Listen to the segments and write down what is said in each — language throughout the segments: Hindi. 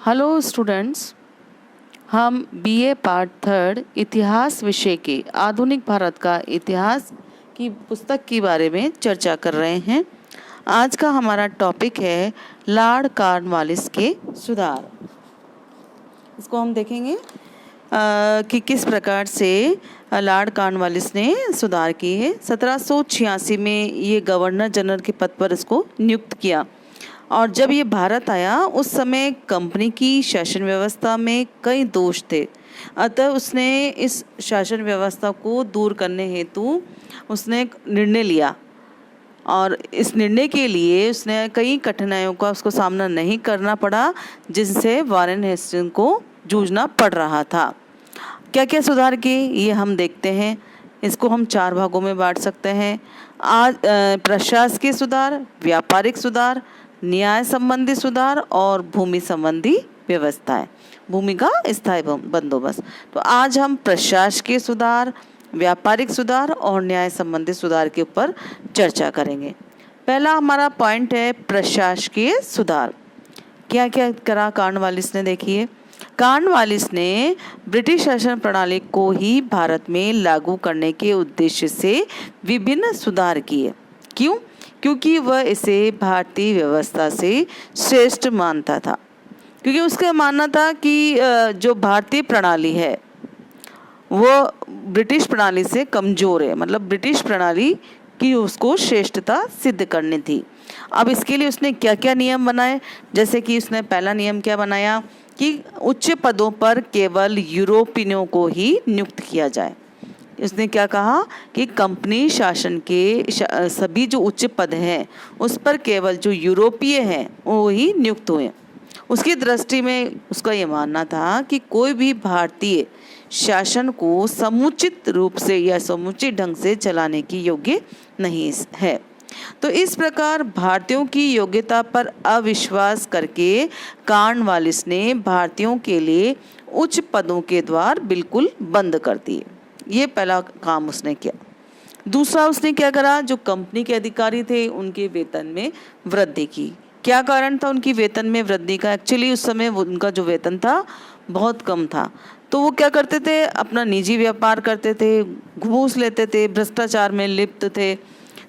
हेलो स्टूडेंट्स, हम बीए पार्ट थर्ड इतिहास विषय के आधुनिक भारत का इतिहास की पुस्तक के बारे में चर्चा कर रहे हैं। आज का हमारा टॉपिक है लॉर्ड कॉर्नवालिस के सुधार। इसको हम देखेंगे कि किस प्रकार से लॉर्ड कॉर्नवालिस ने सुधार किए। 1786 में ये गवर्नर जनरल के पद पर इसको नियुक्त किया और जब ये भारत आया उस समय कंपनी की शासन व्यवस्था में कई दोष थे। अतः उसने इस शासन व्यवस्था को दूर करने हेतु उसने एक निर्णय लिया और इस निर्णय के लिए उसने कई कठिनाइयों का उसको सामना नहीं करना पड़ा, जिनसे वॉरेन हेस्टिंग्स को जूझना पड़ रहा था। क्या क्या सुधार किए ये हम देखते हैं। इसको हम 4 भागों में बांट सकते हैं। आज प्रशासकीय सुधार, व्यापारिक सुधार, न्याय संबंधी सुधार और भूमि संबंधी व्यवस्थाएं, भूमि का स्थायी बंदोबस्त। तो आज हम प्रशासकीय सुधार, व्यापारिक सुधार और न्याय संबंधी सुधार के ऊपर चर्चा करेंगे। पहला हमारा पॉइंट है प्रशासकीय सुधार। क्या क्या करा कॉर्नवालिस ने, देखिए। कॉर्नवालिस ने ब्रिटिश शासन प्रणाली को ही भारत में लागू करने के उद्देश्य से विभिन्न सुधार किए। क्यों? क्योंकि वह इसे भारतीय व्यवस्था से श्रेष्ठ मानता था। क्योंकि उसका मानना था कि जो भारतीय प्रणाली है वो ब्रिटिश प्रणाली से कमज़ोर है, मतलब ब्रिटिश प्रणाली की उसको श्रेष्ठता सिद्ध करनी थी। अब इसके लिए उसने क्या क्या नियम बनाए, जैसे कि उसने पहला नियम क्या बनाया कि उच्च पदों पर केवल यूरोपियनों को ही नियुक्त किया जाए। उसने क्या कहा कि कंपनी शासन के सभी जो उच्च पद हैं उस पर केवल जो यूरोपीय हैं वो ही नियुक्त हुए। उसकी दृष्टि में उसका ये मानना था कि कोई भी भारतीय शासन को समुचित रूप से या समुचित ढंग से चलाने की योग्य नहीं है। तो इस प्रकार भारतीयों की योग्यता पर अविश्वास करके कॉर्नवालिस ने भारतीयों के लिए उच्च पदों के द्वार बिल्कुल बंद कर दिए। ये पहला काम उसने किया। दूसरा उसने क्या करा, जो कंपनी के अधिकारी थे उनके वेतन में वृद्धि की। क्या कारण था उनकी वेतन में वृद्धि का? एक्चुअली उस समय उनका जो वेतन था बहुत कम था, तो वो क्या करते थे, अपना निजी व्यापार करते थे, घूस लेते थे, भ्रष्टाचार में लिप्त थे।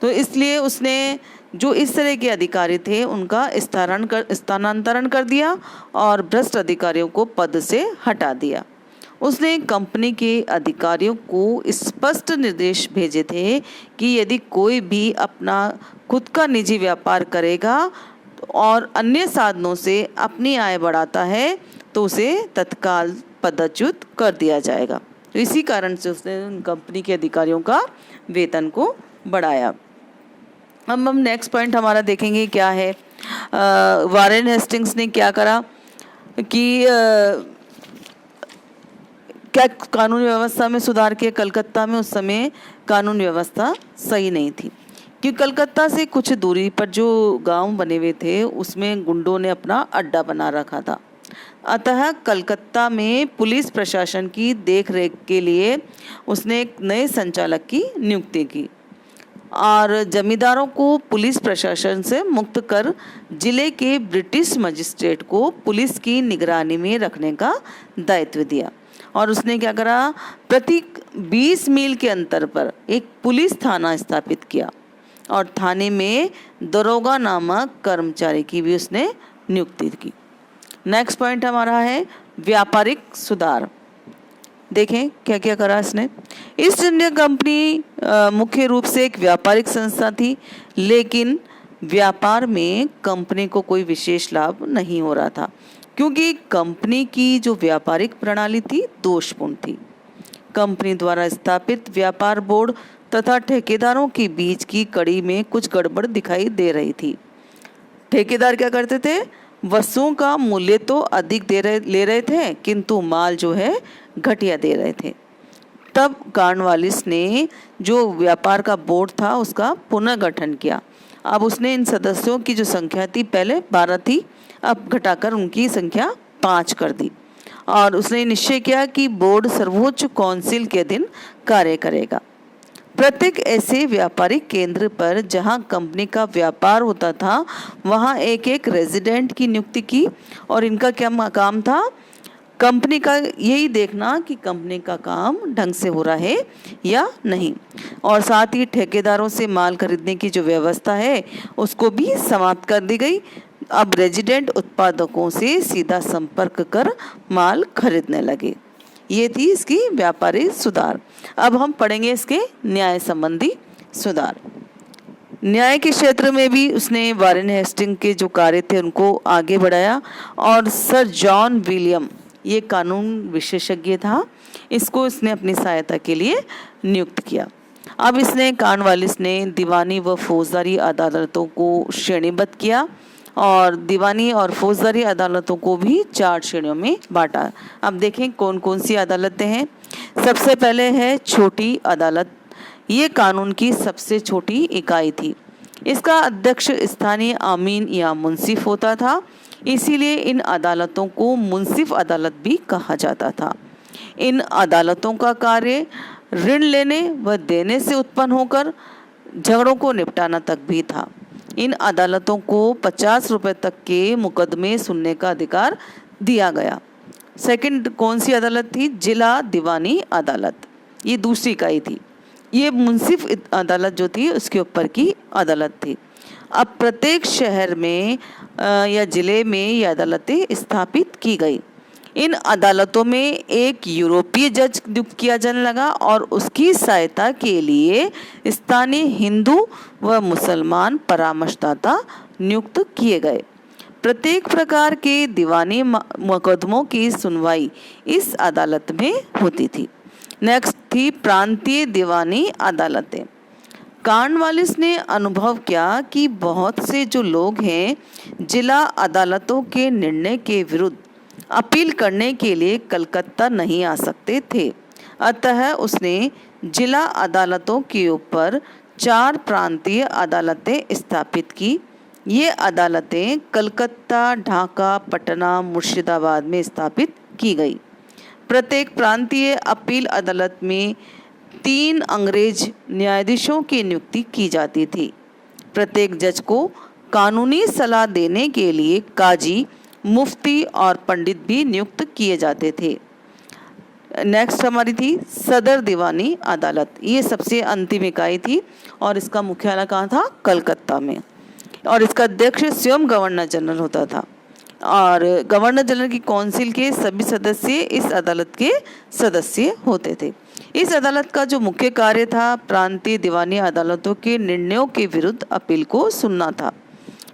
तो इसलिए उसने जो इस तरह के अधिकारी थे उनका स्थानांतरण कर दिया और भ्रष्ट अधिकारियों को पद से हटा दिया। उसने कंपनी के अधिकारियों को स्पष्ट निर्देश भेजे थे कि यदि कोई भी अपना खुद का निजी व्यापार करेगा और अन्य साधनों से अपनी आय बढ़ाता है तो उसे तत्काल पदच्युत कर दिया जाएगा। तो इसी कारण से उसने उन कंपनी के अधिकारियों का वेतन को बढ़ाया। अब हम नेक्स्ट पॉइंट हमारा देखेंगे क्या है। वॉरेन हेस्टिंग्स ने क्या करा कि क्या कानून व्यवस्था में सुधार किया। कलकत्ता में उस समय कानून व्यवस्था सही नहीं थी, क्योंकि कलकत्ता से कुछ दूरी पर जो गांव बने हुए थे उसमें गुंडों ने अपना अड्डा बना रखा था। अतः कलकत्ता में पुलिस प्रशासन की देखरेख के लिए उसने एक नए संचालक की नियुक्ति की और जमींदारों को पुलिस प्रशासन से मुक्त कर जिले के ब्रिटिश मजिस्ट्रेट को पुलिस की निगरानी में रखने का दायित्व दिया। और उसने क्या करा, प्रति 20 मील के अंतर पर एक पुलिस थाना स्थापित किया और थाने में दरोगा नामक कर्मचारी की भी उसने नियुक्ति की। नेक्स्ट पॉइंट हमारा है व्यापारिक सुधार। देखें क्या क्या करा इसने। ईस्ट इंडिया कंपनी मुख्य रूप से एक व्यापारिक संस्था थी, लेकिन व्यापार में कंपनी को कोई विशेष लाभ नहीं हो रहा था, क्योंकि कंपनी की जो व्यापारिक प्रणाली थी दोषपूर्ण थी। कंपनी द्वारा स्थापित व्यापार बोर्ड तथा ठेकेदारों के बीच की कड़ी में कुछ गड़बड़ दिखाई दे रही थी। ठेकेदार क्या करते थे, वस्तुओं का मूल्य तो अधिक ले रहे थे, किंतु माल जो है घटिया दे रहे थे। तब कॉर्नवालिस ने जो व्यापार का बोर्ड था उसका पुनर्गठन किया। अब उसने इन सदस्यों की जो संख्या थी, पहले 12 थी, अब घटाकर उनकी संख्या 5 कर दी और उसने निश्चय किया कि बोर्ड सर्वोच्च काउंसिल के अधीन कार्य करेगा। प्रत्येक ऐसे व्यापारिक केंद्र पर जहां कंपनी का व्यापार होता था वहां एक एक रेजिडेंट की नियुक्ति की, और इनका क्या काम था? कंपनी का यही देखना कि कंपनी का काम ढंग से हो रहा है या नहीं, और साथ ही ठेकेदारों से माल खरीदने की जो व्यवस्था है उसको भी समाप्त कर दी गई। अब रेजिडेंट उत्पादकों से सीधा संपर्क कर माल खरीदने लगे। ये थी इसकी व्यापारिक सुधार। अब हम पढ़ेंगे इसके न्याय संबंधी सुधार। न्याय के क्षेत्र में भी उसने वारेन हेस्टिंग के जो कार्य थे उनको आगे बढ़ाया, और सर जॉन विलियम, ये कानून विशेषज्ञ था, इसको इसने अपनी सहायता के लिए नियुक्त किया। अब इसने कॉर्नवालिस ने दीवानी व फौजदारी अदालतों को श्रेणीबद्ध किया, और दीवानी और फौजदारी अदालतों को भी 4 श्रेणियों में बांटा। अब देखें कौन कौन सी अदालतें हैं। सबसे पहले है छोटी अदालत। ये कानून की सबसे छोटी इकाई थी। इसका अध्यक्ष स्थानीय आमीन या मुंसिफ होता था, इसीलिए इन अदालतों को मुंसिफ अदालत भी कहा जाता था। इन अदालतों का कार्य ऋण लेने व देने से उत्पन्न होकर झगड़ों को निपटाना तक भी था। इन अदालतों को 50 रुपए तक के मुकदमे सुनने का अधिकार दिया गया। सेकंड कौन सी अदालत थी? जिला दीवानी अदालत, ये दूसरी इकाई थी। ये मुंसिफ अदालत जो थी उसके ऊपर की अदालत थी। अब प्रत्येक शहर में या जिले में ये अदालतें स्थापित की गई। इन अदालतों में एक यूरोपीय जज नियुक्त किया जाने लगा, और उसकी सहायता के लिए स्थानीय हिंदू व मुसलमान परामर्शदाता नियुक्त किए गए। प्रत्येक प्रकार के दीवानी मुकदमों की सुनवाई इस अदालत में होती थी। नेक्स्ट थी प्रांतीय दीवानी अदालतें। कॉर्नवालिस ने अनुभव किया कि बहुत से जो लोग हैं जिला अदालतों के निर्णय के विरुद्ध अपील करने के लिए कलकत्ता नहीं आ सकते थे। अतः उसने जिला अदालतों के ऊपर 4 प्रांतीय अदालतें स्थापित की। ये अदालतें कलकत्ता, ढाका, पटना, मुर्शिदाबाद में स्थापित की गई। प्रत्येक प्रांतीय अपील अदालत में 3 अंग्रेज न्यायाधीशों की नियुक्ति की जाती थी। प्रत्येक जज को कानूनी सलाह देने के लिए काजी, मुफ्ती और पंडित भी नियुक्त किए जाते थे। नेक्स्ट हमारी थी सदर दीवानी अदालत। ये सबसे अंतिम इकाई थी, और इसका मुख्यालय कहाँ था? कलकत्ता में, और इसका अध्यक्ष स्वयं गवर्नर जनरल होता था, और गवर्नर जनरल की काउंसिल के सभी सदस्य इस अदालत के सदस्य होते थे। इस अदालत का जो मुख्य कार्य था प्रांतीय दीवानी अदालतों के निर्णयों के विरुद्ध अपील को सुनना था।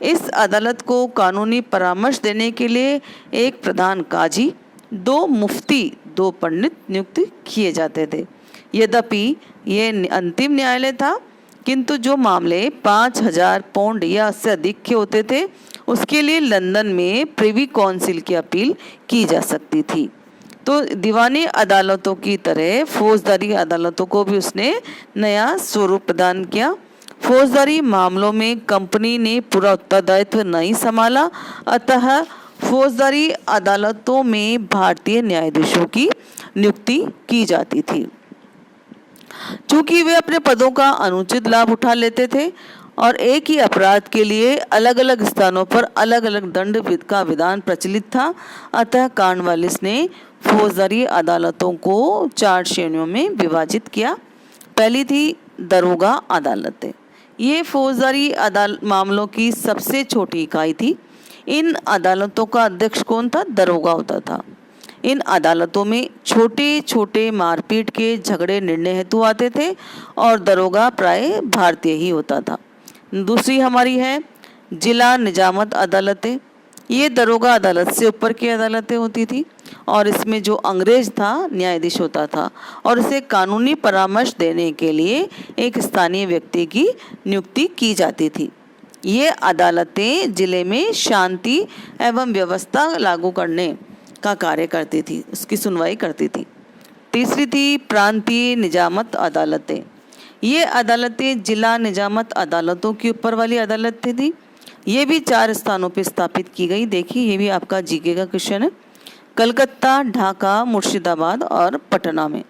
इस अदालत को कानूनी परामर्श देने के लिए एक प्रधान काजी, 2 मुफ्ती, 2 पंडित नियुक्त किए जाते थे। यद्यपि ये अंतिम न्यायालय था, किंतु जो मामले 5000 पाउंड या उससे अधिक के होते थे उसके लिए लंदन में प्रिवी काउंसिल की अपील की जा सकती थी। तो दीवानी अदालतों की तरह फौजदारी अदालतों को भी उसने नया स्वरूप प्रदान किया। फौजदारी मामलों में कंपनी ने पूरा उत्तरदायित्व नहीं संभाला, अतः फौजदारी अदालतों में भारतीय न्यायाधीशों की नियुक्ति की जाती थी। चूंकि वे अपने पदों का अनुचित लाभ उठा लेते थे और एक ही अपराध के लिए अलग अलग स्थानों पर अलग अलग दंड का विधान प्रचलित था, अतः कॉर्नवालिस ने फौजदारी अदालतों को 4 श्रेणियों में विभाजित किया। पहली थी दरोगा अदालतें। ये फौजदारी मामलों की सबसे छोटी इकाई थी। इन अदालतों का अध्यक्ष कौन था? दरोगा होता था। इन अदालतों में छोटे छोटे मारपीट के झगड़े निर्णय हेतु आते थे, और दरोगा प्राय भारतीय ही होता था। दूसरी हमारी है जिला निजामत अदालतें। ये दरोगा अदालत से ऊपर की अदालतें होती थी, और इसमें जो अंग्रेज था न्यायाधीश होता था, और इसे कानूनी परामर्श देने के लिए एक स्थानीय व्यक्ति की नियुक्ति की जाती थी। ये अदालतें जिले में शांति एवं व्यवस्था लागू करने का कार्य करती थी, उसकी सुनवाई करती थी। तीसरी थी प्रांतीय निजामत अदालतें। ये अदालतें जिला निजामत अदालतों की ऊपर वाली अदालतें थी। ये भी 4 स्थानों पर स्थापित की गई। देखिए ये भी आपका जीके का क्वेश्चन है। कलकत्ता, ढाका, मुर्शिदाबाद और पटना में।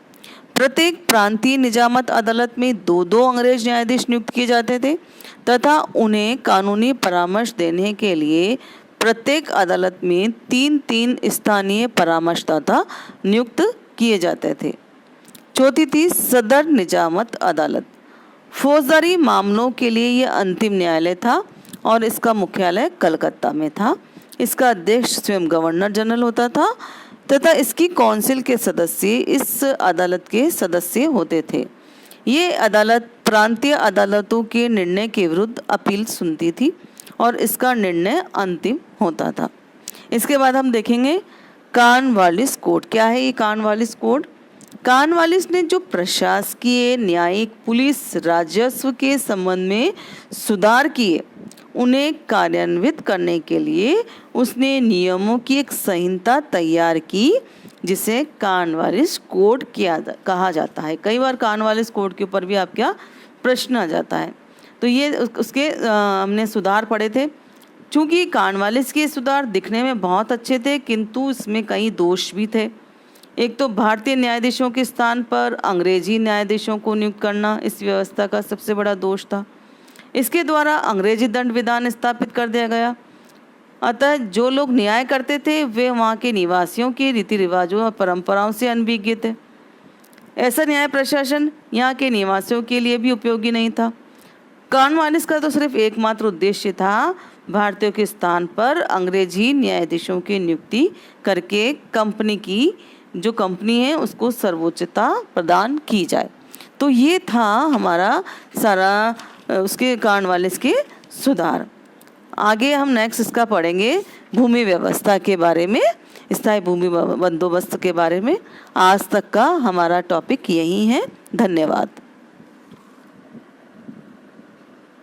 प्रत्येक प्रांतीय निजामत अदालत में 2-2 अंग्रेज न्यायाधीश नियुक्त किए जाते थे तथा उन्हें कानूनी परामर्श देने के लिए प्रत्येक अदालत में 3-3 स्थानीय परामर्शदाता नियुक्त किए जाते थे। चौथी थी सदर निजामत अदालत। फौजदारी मामलों के लिए यह अंतिम न्यायालय था और इसका मुख्यालय कलकत्ता में था। इसका अध्यक्ष स्वयं गवर्नर जनरल होता था तथा इसकी काउंसिल के सदस्य इस अदालत के सदस्य होते थे। ये अदालत प्रांतीय अदालतों के निर्णय के विरुद्ध अपील सुनती थी और इसका निर्णय अंतिम होता था। इसके बाद हम देखेंगे कॉर्नवालिस कोड। क्या है ये कॉर्नवालिस कोड? कॉर्नवालिस ने जो प्रशासकीय, न्यायिक, पुलिस, राजस्व के संबंध में सुधार किए उन्हें कार्यान्वित करने के लिए उसने नियमों की एक संहिता तैयार की जिसे कॉर्नवालिस कोड कहा जाता है। कई बार कॉर्नवालिस कोड के ऊपर भी आपका प्रश्न आ जाता है। तो ये उसके हमने सुधार पढ़े थे। चूँकि कॉर्नवालिस के सुधार दिखने में बहुत अच्छे थे किंतु इसमें कई दोष भी थे। एक तो भारतीय न्यायाधीशों के स्थान पर अंग्रेजी न्यायाधीशों को नियुक्त करना इस व्यवस्था का सबसे बड़ा दोष था। इसके द्वारा अंग्रेजी दंड विधान स्थापित कर दिया गया। अतः जो लोग न्याय करते थे वे वहाँ के निवासियों के रीति रिवाजों और परंपराओं से अनभिज्ञ थे। ऐसा न्याय प्रशासन यहाँ के निवासियों के लिए भी उपयोगी नहीं था। कॉर्नवालिस का तो सिर्फ एकमात्र उद्देश्य था भारतीयों के स्थान पर अंग्रेजी न्यायाधीशों की नियुक्ति करके कंपनी है उसको सर्वोच्चता प्रदान की जाए। तो ये था हमारा सारा उसके कॉर्नवालिस के सुधार। आगे हम नेक्स्ट इसका पढ़ेंगे भूमि व्यवस्था के बारे में, स्थायी भूमि बंदोबस्त के बारे में। आज तक का हमारा टॉपिक यही है। धन्यवाद।